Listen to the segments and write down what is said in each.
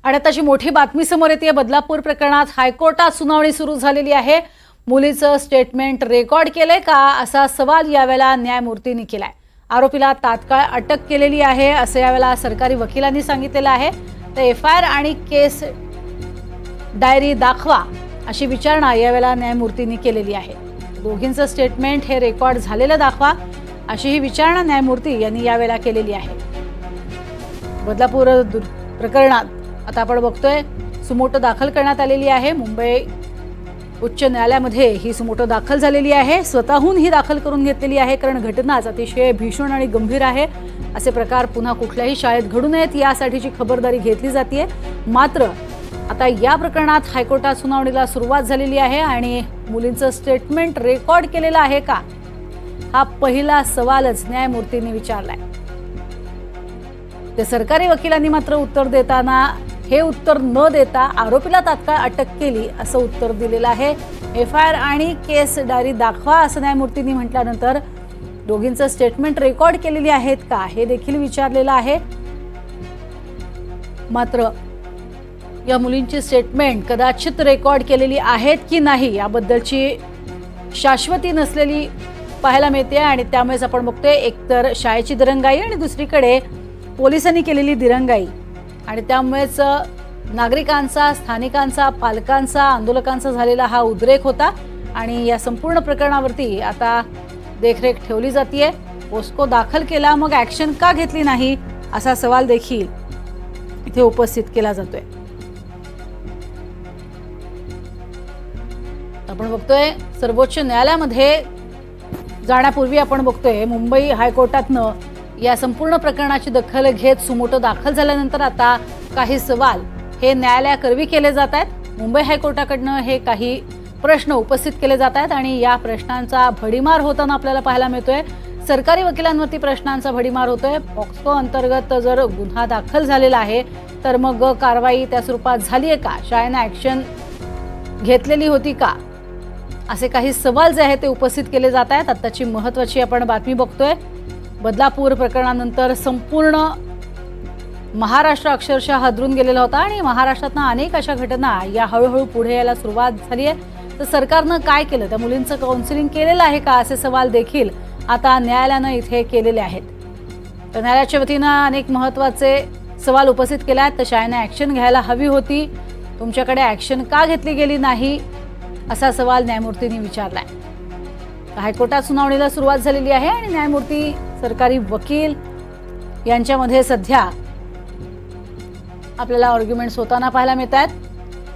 आणि आताची मोठी बातमी समोर येते। बदलापूर प्रकरणात हायकोर्टात सुनावणी सुरू झालेली आहे। मुलीचं स्टेटमेंट रेकॉर्ड केले का असा सवाल यावेळेला न्यायमूर्तींनी केलाय। आरोपीला तात्काळ अटक केलेली आहे असं यावेळेला सरकारी वकिलांनी सांगितलेलं आहे। तर एफआयआर आणि केस डायरी दाखवा अशी विचारणा यावेळेला न्यायमूर्तींनी केलेली आहे। दोघींचं स्टेटमेंट हे रेकॉर्ड झालेलं दाखवा अशी ही विचारणा न्यायमूर्ती यांनी यावेळेला केलेली आहे। बदलापूर प्रकरणात आता आपण बघतोय सुमोटो दाखल करण्यात आलेली आहे। मुंबई उच्च न्यायालयामध्ये ही सुमोटो दाखल झालेली आहे। स्वतःहून ही दाखल करून घेतलेली आहे कारण घटनाच अतिशय भीषण आणि गंभीर आहे। असे प्रकार पुन्हा कुठल्याही शाळेत घडू नयेत यासाठीची खबरदारी घेतली जाते। मात्र आता या प्रकरणात हायकोर्टात सुनावणीला सुरुवात झालेली आहे आणि मुलींचं स्टेटमेंट रेकॉर्ड केलेलं आहे का हा पहिला सवालच न्यायमूर्तींनी विचारलाय। ते सरकारी वकिलांनी मात्र उत्तर देताना हे उत्तर न देता आरोपीला तात्काळ अटक केली असं उत्तर दिलेलं आहे। एफआयआर आणि केस डायरी दाखवा असं न्यायमूर्तींनी म्हटल्यानंतर दोघींचं स्टेटमेंट रेकॉर्ड केलेली आहेत का हे देखील विचारलेलं आहे। मात्र या मुलींची स्टेटमेंट कदाचित रेकॉर्ड केलेली आहेत की नाही याबद्दलची शाश्वती नसलेली पाहायला मिळते आणि त्यामुळेच आपण बघतोय एकतर शाळेची दिरंगाई आणि दुसरीकडे पोलिसांनी केलेली दिरंगाई आणि त्यामुळेच नागरिकांचा, स्थानिकांचा, पालकांचा, आंदोलकांचा झालेला हा उद्रेक होता आणि या संपूर्ण प्रकरणावरती आता देखरेख ठेवली जाते। पोस्को दाखल केला मग ऍक्शन का घेतली नाही असा सवाल देखील इथे उपस्थित केला जातोय। आपण बघतोय सर्वोच्च न्यायालयामध्ये जाण्यापूर्वी आपण बघतोय मुंबई हायकोर्टातनं या संपूर्ण प्रकरणाची दखल घेत सुमोटो दाखल झाल्यानंतर आता काही सवाल हे न्यायालयाकरवी केले जात आहेत। मुंबई हायकोर्टाकडनं हे काही प्रश्न उपस्थित केले जात आहेत आणि या प्रश्नांचा भडीमार होताना आपल्याला पाहायला मिळतोय। सरकारी वकिलांवरती प्रश्नांचा भडीमार होतोय। पॉक्सो अंतर्गत जर गुन्हा दाखल झालेला आहे तर मग कारवाई त्या स्वरूपात झाली आहे का, शाळेनं ऍक्शन घेतलेली होती का, असे काही सवाल जे आहेत ते उपस्थित केले जात आहेत। आताची महत्त्वाची आपण बातमी बघतोय। बदलापूर प्रकरणानंतर संपूर्ण महाराष्ट्र अक्षरशः हादरून गेलेला होता आणि महाराष्ट्रातनं अनेक अशा घटना या हळूहळू पुढे यायला सुरुवात झाली आहे। तर सरकारनं काय केलं, त्या मुलींचं काउन्सिलिंग केलेलं आहे का असे सवाल देखील आता न्यायालयानं इथे केलेले आहेत। तर न्यायालयाच्या वतीनं अनेक महत्त्वाचे सवाल उपस्थित केले आहेत। तर शाळेनं ऍक्शन घ्यायला हवी होती, तुमच्याकडे ऍक्शन का घेतली गेली नाही असा सवाल न्यायमूर्तींनी विचारलाय। हायकोर्टात सुनावणीला सुरुवात झालेली आहे आणि न्यायमूर्ती, सरकारी वकील यांच्यामध्ये सध्या आपल्याला आर्ग्युमेंट्स होताना पाहायला मिळत आहेत।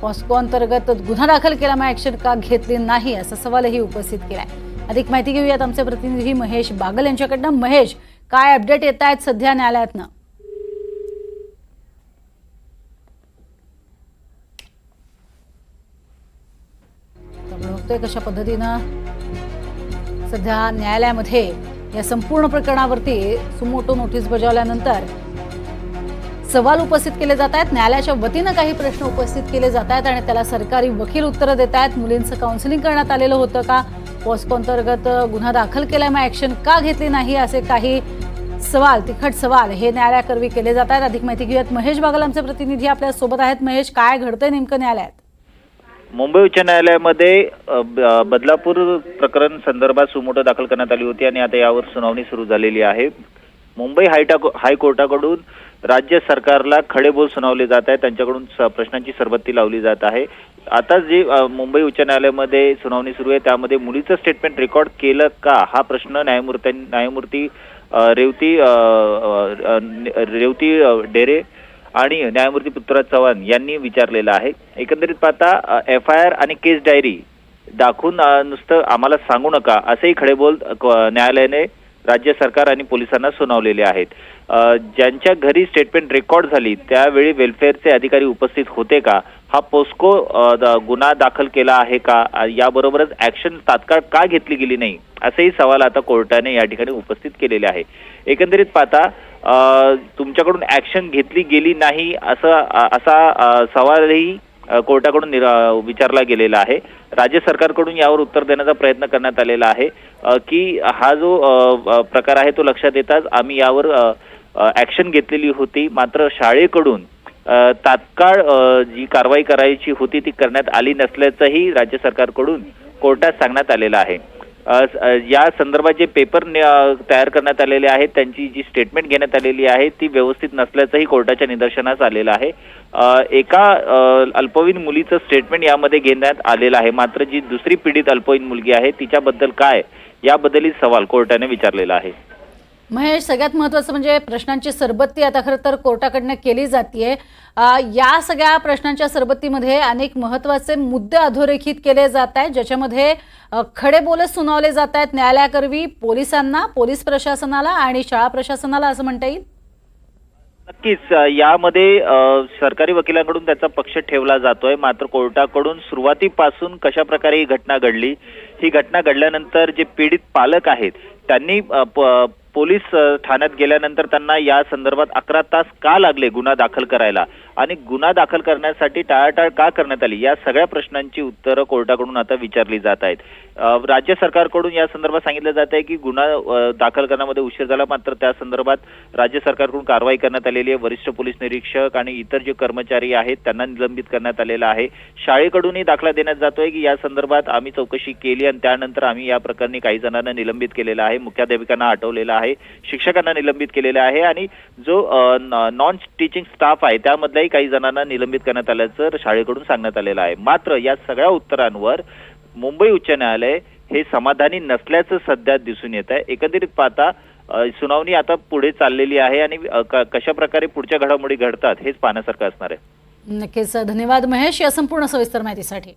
पॉस्को अंतर्गत गुन्हा दाखल केला मग ऍक्शन का घेतली नाही असा सवालही उपस्थित केलाय। अधिक माहिती घेऊयात आमचे प्रतिनिधी महेश बागल यांच्याकडनं। महेश, काय अपडेट येत आहेत सध्या न्यायालयातनं? आपण बघतोय कशा पद्धतीनं सध्या न्यायालयामध्ये या संपूर्ण प्रकरणावरती सुमोटो नोटीस बजावल्यानंतर सवाल उपस्थित केले जात आहेत। न्यायालयाच्या वतीनं काही प्रश्न उपस्थित केले जात आहेत आणि त्याला सरकारी वकील उत्तरं देत आहेत। मुलींचं काउन्सिलिंग करण्यात आलेलं होतं का, पॉस्को अंतर्गत गुन्हा दाखल केलाय मग ऍक्शन का घेतली नाही असे काही सवाल, तिखट सवाल हे न्यायालयाकरवी केले जात आहेत। अधिक माहिती घेऊयात। महेश बागल आमचे प्रतिनिधी आपल्या सोबत आहेत। महेश, काय घडतंय नेमकं न्यायालयात? मुंबई उच्च न्यायालयामध्ये बदलापूर प्रकरण संदर्भात सुमोटो दाखल करण्यात आली होती आणि आता यावर सुनावणी सुरू झालेली आहे। मुंबई हायकोर्टाकडून राज्य सरकारला खडेबोल सुनावले जात आहेत, त्यांच्याकडून प्रश्नांची सरबत्ती लावली जात आहे। आता जे मुंबई उच्च न्यायालयामध्ये सुनावणी सुरू आहे त्यामध्ये मुलीचं स्टेटमेंट रेकॉर्ड केलं का हा प्रश्न न्यायमूर्ती रेवती डेरे आणि न्यायमूर्ती पृथ्वीराज चव्हाण यांनी विचारलेला आहे। एकंदरीत पाहता एफआयआर आणि केस डायरी दाखवून नुसतं आम्हाला सांगू नका असेही खडेबोल न्यायालयाने राज्य सरकार आणि पोलिसांना सुनावलेले आहेत। ज्यांच्या घरी स्टेटमेंट रेकॉर्ड झाली त्यावेळी वेलफेअरचे अधिकारी उपस्थित होते का, हा पोस्को गुन्हा दाखल केला आहे का, याबरोबरच ऍक्शन तात्काळ का घेतली गेली नाही असेही सवाल आता कोर्टाने या ठिकाणी उपस्थित केलेले आहे। एकंदरीत पाहता तुमच्याकडून ऍक्शन घेतली गेली नाही असा सवालही कोर्टाकडून विचारला गेलेला आहे। राज्य सरकारकडून यावर उत्तर देण्याचा प्रयत्न करण्यात आलेला आहे की हा जो प्रकार आहे तो लक्षात येताच आम्ही यावर ऍक्शन घेतलेली होती, मात्र शाळेकडून तात्काळ जी कारवाई करायची होती ती करण्यात आली नसल्याचंही राज्य सरकारकडून कोर्टात सांगण्यात आलेलं आहे. या संदर्भात जे पेपर तयार करण्यात आलेले आहेत, त्यांची जी स्टेटमेंट घेण्यात आलेली आहे ती व्यवस्थित नसल्याचंही कोर्टाच्या निदर्शनास आलेलं आहे. एका अल्पवयीन मुलीचं स्टेटमेंट यामध्ये घेण्यात आलेलं आहे, मात्र जी दुसरी पीडित अल्पवयीन मुलगी आहे तिच्याबद्दल काय याबद्दलही सवाल कोर्टाने विचारलेला आहे. महेश, सगळ्यात महत्त्वाचं म्हणजे प्रश्नांची सरबत्ती आता खरं तर कोर्टाकडनं केली जातीये. या सगळ्या प्रश्नांच्या सरबत्तीमध्ये अनेक महत्त्वाचे मुद्दे अधोरेखित केले जात आहेत, ज्याच्यामध्ये खडेबोलच सुनावले जात आहेत न्यायालयाकरवी पोलिसांना, पोलीस प्रशासनाला आणि शाळा प्रशासनाला, असं म्हणता येईल. नक्कीच यामध्ये सरकारी वकिलांकडून त्याचा पक्ष ठेवला जातोय, मात्र कोर्टाकडून सुरुवातीपासून कशा प्रकारे ही घटना घडली, ही घटना घडल्यानंतर जे पीडित पालक आहेत त्यांनी पोलीस ठाण्यात गेल्यानंतर त्यांना या संदर्भात 11 तास का लागले गुन्हा दाखल करायला आणि गुन्हा दाखल करण्यासाठी टाळाटाळ का करण्यात आली, या सगळ्या प्रश्नांची उत्तरं कोर्टाकडून आता विचारली जात आहेत. राज्य सरकारकडून या संदर्भात सांगितलं जात आहे की गुन्हा दाखल करण्यामध्ये उशीर झाला, मात्र त्या संदर्भात राज्य सरकारकडून कारवाई करण्यात आलेली आहे. वरिष्ठ पोलीस निरीक्षक आणि इतर जे कर्मचारी आहेत त्यांना निलंबित करण्यात आलेलं आहे. शाळेकडूनही दाखला देण्यात जातोय की या संदर्भात आम्ही चौकशी केली आणि त्यानंतर आम्ही या प्रकरणी काही जणांना निलंबित केलेलं आहे, मुख्याध्यापिकांना हटवलेलं आहे, शिक्षकांना निलंबित केलेलं आहे आणि जो नॉन टीचिंग स्टाफ आहे त्यामधल्याही काही जणांना निलंबित करण्यात आल्याचं शाळेकडून सांगण्यात आलेलं आहे. मात्र या सगळ्या उत्तरांवर मुंबई उच्च न्यायालय हे समाधानी नसल्याचं सध्या दिसून येत आहे. एकंदरीत पाहता सुनावणी आता पुढे चाललेली आहे आणि कशा प्रकारे पुढच्या घडामोडी घडतात हेच पाहण्यासारखं असणार आहे. नक्कीच. धन्यवाद महेश या संपूर्ण सविस्तर माहितीसाठी.